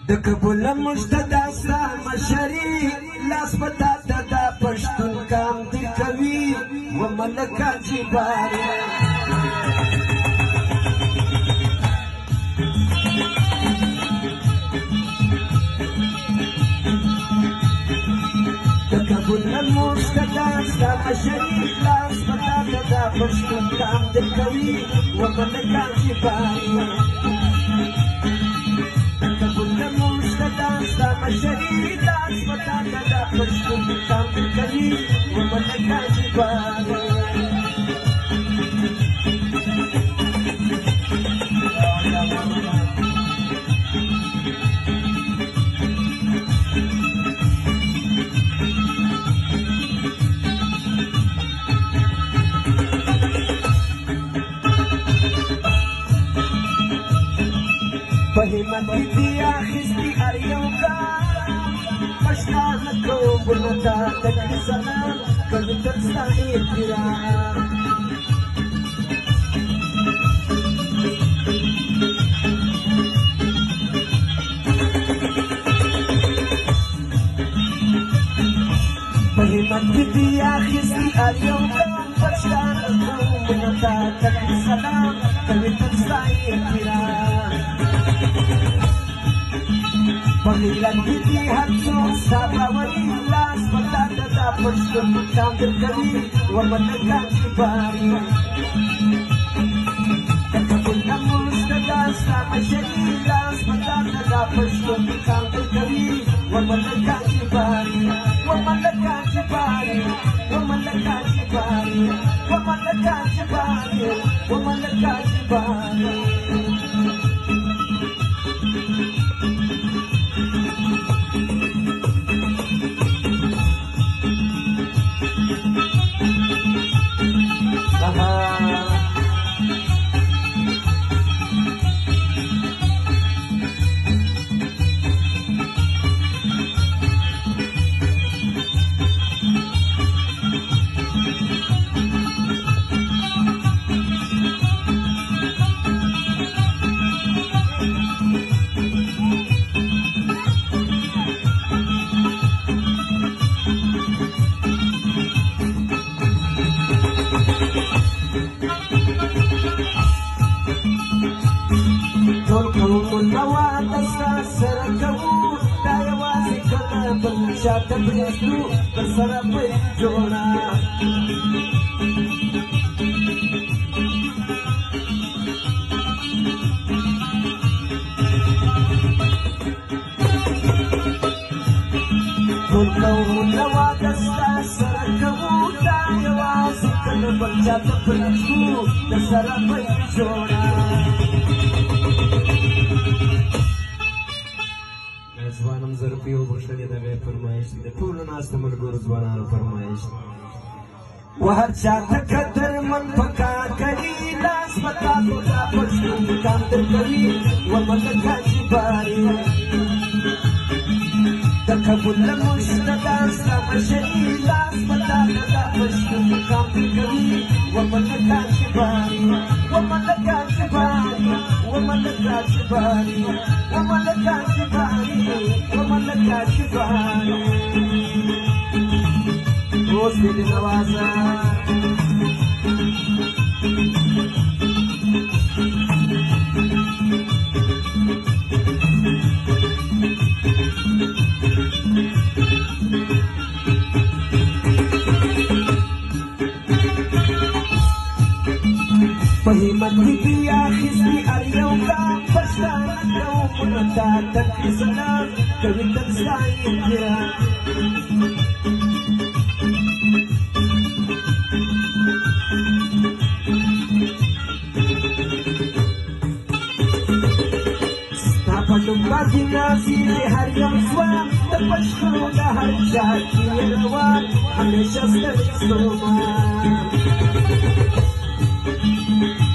د قبول مشتدا ستا مشري لاس پتا دا پښتون کام دی کوي و ملکه جبار د قبول مشتدا ستا مشري لاس پتا دا پښتون کام دی کوي و ملکه جبار مشري لاس پتا دا پښتون کام کوي و ملکه جبار په همت دې اخیستي هر یو پښتانه قومونه ته تکړه سلام کوي تر ستا احترام په همت دې اخیستي هر یو پښتانه قومونه ته تکړه سلام کوي تر ستا احترام بغیرت دی هر څوک ساباوري لاس پتا دا پښتون کام کوي و ملکه جبار قبول مشتدا ستا مشري لاس پتا دا پښتون کام کوي و ملکه جبار و ملکه جبار و ملکه جبار و ملکه جبار و ملکه جبار شاته پرېږدو در سره پیل جوړه ټول قومونه واده ستا سره کوو دا یوازې کله بل چاته پرېږدو در سره پیل جوړه ځوانم ظرفي وبښلې دغه فرمایش د ټولو ناستو ملګرو ځوانانو فرمایش و هر چاته قدر من پکار کوي لاس پتا دا پښتون کام کوي و ملکه جبار د قبول مشتدا ستا مشري لاس پتا دا پښتون کام کوي و ملکه جبار و ملکه جبار و ملکه جبار و ملکه جبار و ملکه جبار اوس دې نوازه په همت دې اخیستي هر یو پښتانه قومونه ته تکړه سلام کوي تر ستا احترام ستا په نوم باندې نازېږي هر یو ځوان د پښتو د هر چا کې روان همیشه ستړی ستومان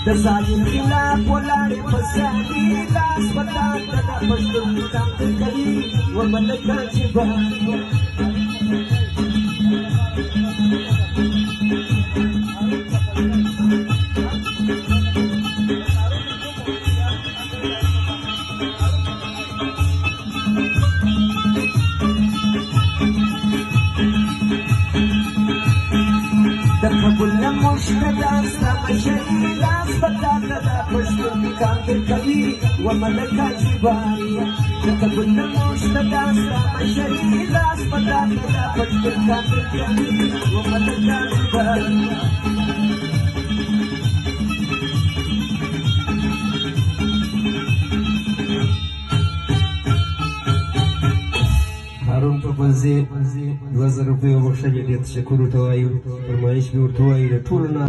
د ظالم خلاف ولاړې په سیالي لاس پتا دا پښتون کام کوي و ملکه جبار تقبل مشتاق سمشي لاس بدل پشتون کاندر کوي وملکا جباري تقبل مشتاق سمشي لاس بدل پشتون کاندر کوي وملکا جباري هارون په بنزي 2000 روپیو بخښلې دې تشکر ورته وایو فرمایش به ورته وایو د ټولو نه